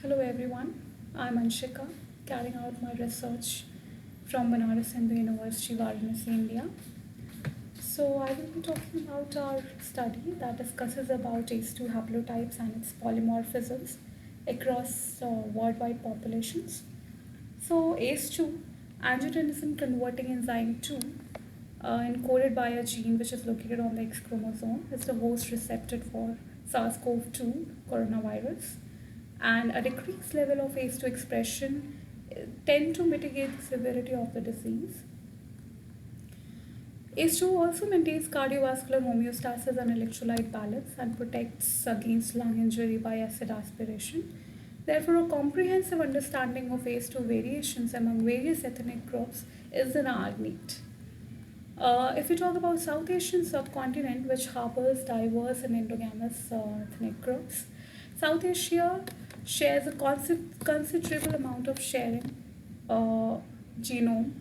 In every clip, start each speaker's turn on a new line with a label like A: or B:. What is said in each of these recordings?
A: Hello everyone, I'm Anshika, carrying out my research from Banaras Hindu University, Varanasi, India. So I will be talking about our study that discusses about ACE2 haplotypes and its polymorphisms across worldwide populations. So ACE2, angiotensin converting enzyme 2, encoded by a gene which is located on the X chromosome, is the host receptor for SARS-CoV-2 coronavirus, and a decreased level of ACE2 expression tend to mitigate the severity of the disease. ACE2 also maintains cardiovascular homeostasis and electrolyte balance and protects against lung injury by acid aspiration. Therefore, a comprehensive understanding of ACE2 variations among various ethnic groups is in our need. If we talk about South Asian subcontinent, which harbors diverse and endogamous ethnic groups, South Asia shares a considerable amount of sharing genome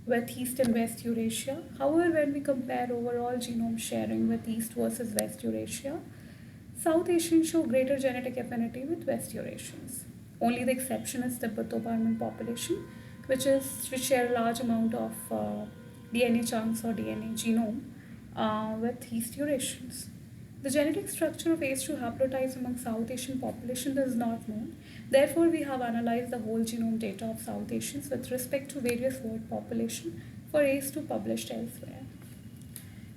A: with East and West Eurasia. However, when we compare overall genome sharing with East versus West Eurasia, South Asians show greater genetic affinity with West Eurasians. Only the exception is Tibeto-Burman population, which share a large amount of DNA chunks or DNA genome with East Eurasians. The genetic structure of ACE2 haplotypes among South Asian population is not known. Therefore, we have analyzed the whole genome data of South Asians with respect to various world population for ACE2 published elsewhere.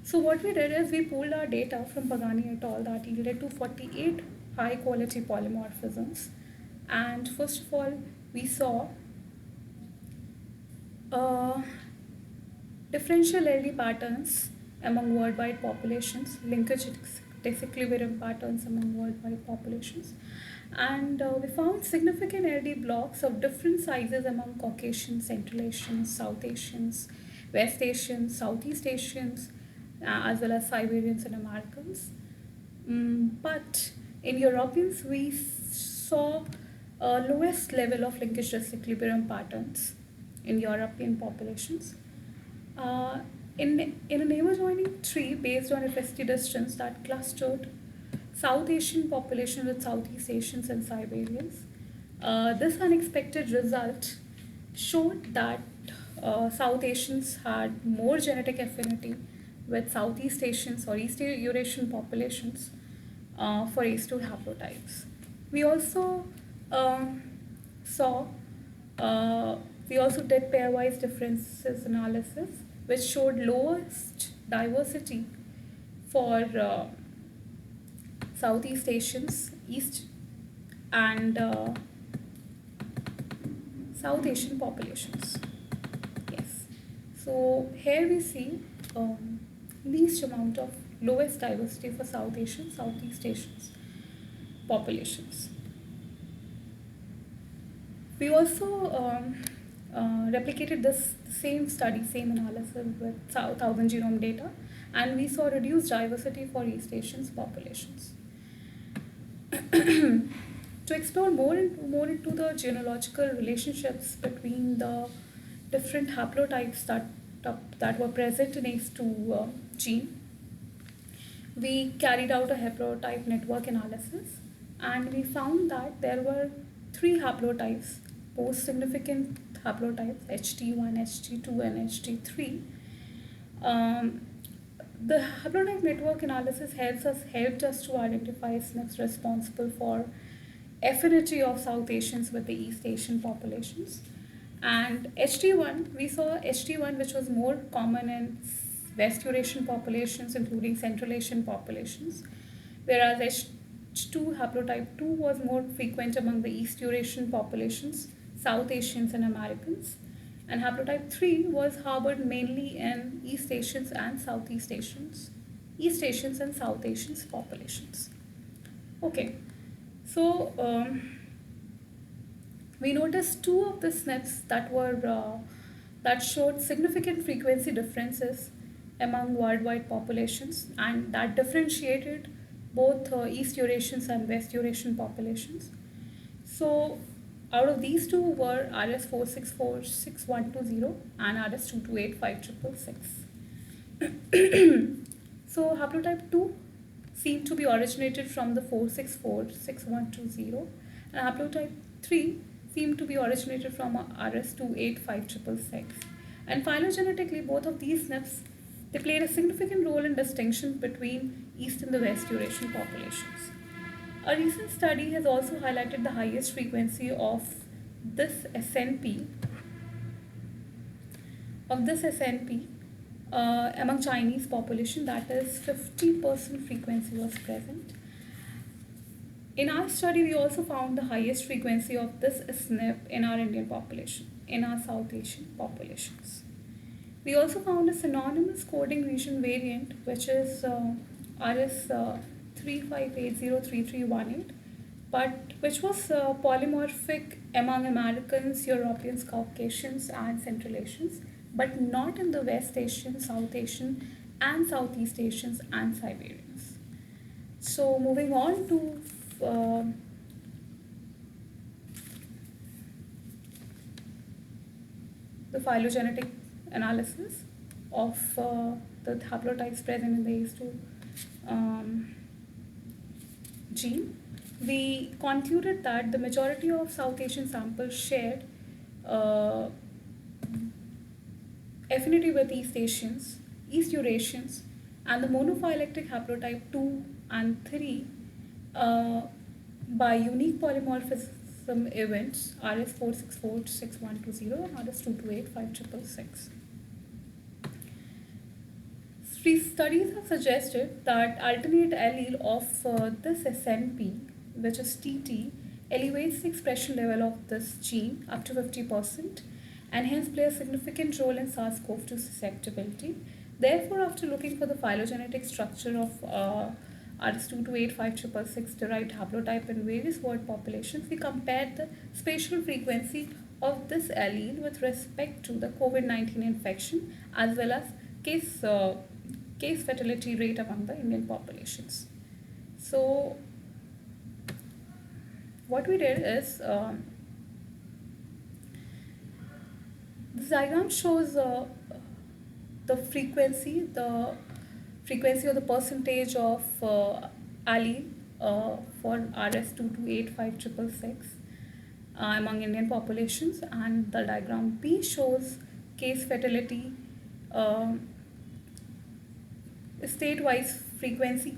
A: So what we did is we pulled our data from Pagani et al. That yielded to 48 high quality polymorphisms. And first of all, we saw differential LD patterns among worldwide populations, linkage disequilibrium patterns among worldwide populations, and we found significant LD blocks of different sizes among Caucasians, Central Asians, South Asians, West Asians, Southeast Asians, as well as Siberians and Americans. But in Europeans, we saw a lowest level of linkage disequilibrium patterns in European populations. In a neighbor joining tree based on FST distance that clustered South Asian population with Southeast Asians and Siberians, this unexpected result showed that South Asians had more genetic affinity with Southeast Asians or East Eurasian populations for ACE2 haplotypes. We also saw we also did pairwise differences analysis, which showed lowest diversity for Southeast Asians, East and South Asian populations. Yes. So here we see least amount of lowest diversity for South Asian, Southeast Asians populations. We also replicated this same study, same analysis with 1,000 genome data, and we saw reduced diversity for East Asians populations. To explore more into the genealogical relationships between the different haplotypes that were present in ACE2 gene, we carried out a haplotype network analysis, and we found that there were 3 haplotypes, most significant haplotypes, HT1, HT2, and HT3. The haplotype network analysis helped us to identify SNPs responsible for affinity of South Asians with the East Asian populations. And HT1, we saw HT1 which was more common in West Eurasian populations, including Central Asian populations, whereas H2 haplotype 2 was more frequent among the East Eurasian populations, South Asians and Americans, and haplotype 3 was harbored mainly in East Asians and Southeast Asians, East Asians and South Asians populations. Okay, so we noticed 2 of the SNPs that showed significant frequency differences among worldwide populations, and that differentiated both East Eurasians and West Eurasian populations. So out of these 2 were RS464620 and RS2285666. So haplotype 2 seemed to be originated from the 464620, And haplotype 3 seem to be originated from RS285666. And phylogenetically, both of these SNPs, they played a significant role in distinction between East and the West Eurasian populations. A recent study has also highlighted the highest frequency this SNP this SNP among Chinese population, that is 50% frequency was present. In our study, we also found the highest frequency of this SNP in our Indian population, in our South Asian populations. We also found a synonymous coding region variant, which is RS 358033318, but which was polymorphic among Americans, Europeans, Caucasians, and Central Asians, but not in the West Asian, South Asian, and Southeast Asians and Siberians. So moving on to the phylogenetic analysis of the haplotypes present in the ACE2 gene, we concluded that the majority of South Asian samples shared affinity with East Asians, East Eurasians, and the monophyletic haplotype 2 and 3 by unique polymorphism events RS4646120 and RS2285666. Three studies have suggested that alternate allele of this SNP, which is TT, elevates the expression level of this gene up to 50% and hence play a significant role in SARS-CoV-2 susceptibility. Therefore, after looking for the phylogenetic structure of RS2285666 derived haplotype in various world populations, we compared the spatial frequency of this allele with respect to the COVID-19 infection as well as case fatality rate among the Indian populations. So what we did is this diagram shows the frequency or the percentage of allele for RS228566 among Indian populations, and the diagram B shows case fatality state-wise frequency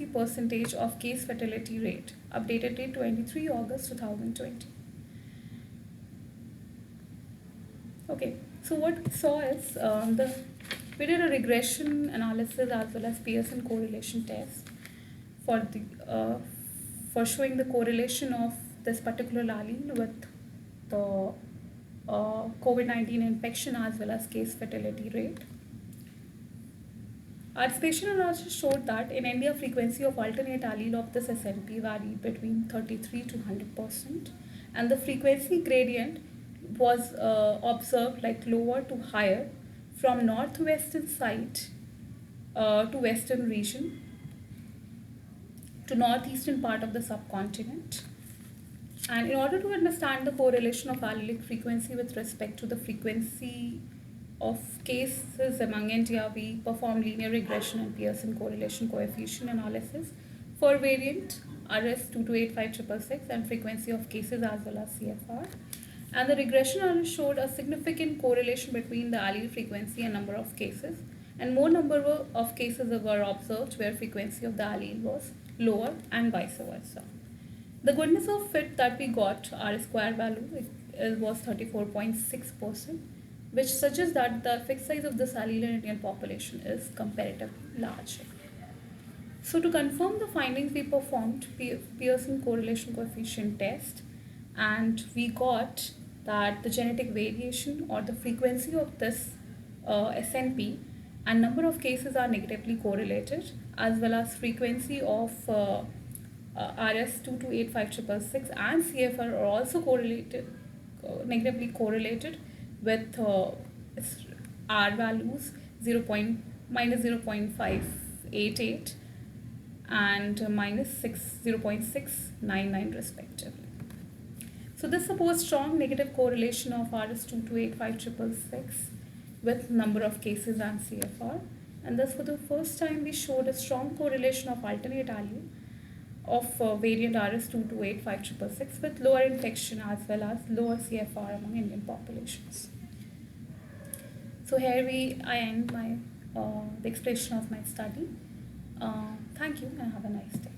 A: percentage of case fatality rate, updated date 23 August 2020. Okay, so what we saw is we did a regression analysis as well as Pearson correlation test for showing the correlation of this particular allele with the COVID-19 infection as well as case fatality rate. Our spatial analysis showed that in India, frequency of alternate allele of this SNP varied between 33 to 100%, and the frequency gradient was observed like lower to higher from northwestern site to western region to northeastern part of the subcontinent. And in order to understand the correlation of allelic frequency with respect to the frequency of cases among India, we performed linear regression and Pearson correlation coefficient analysis for variant RS228566 and frequency of cases as well as CFR. And the regression analysis showed a significant correlation between the allele frequency and number of cases, and more number of cases were observed where frequency of the allele was lower and vice versa. The goodness of fit that we got, R square value, was 34.6%, which suggests that the effect size of this allele in Indian population is comparatively large. So to confirm the findings, we performed Pearson correlation coefficient test, and we got that the genetic variation or the frequency of this SNP and number of cases are negatively correlated, as well as frequency of RS228566 and CFR are also negatively correlated with R values minus 0.588 and minus 0.699 respectively. So this supports strong negative correlation of RS228566 with number of cases and CFR, and thus for the first time we showed a strong correlation of alternate allele of variant RS2285666 with lower infection as well as lower CFR among Indian populations. So here I end my the explanation of my study. Thank you and have a nice day.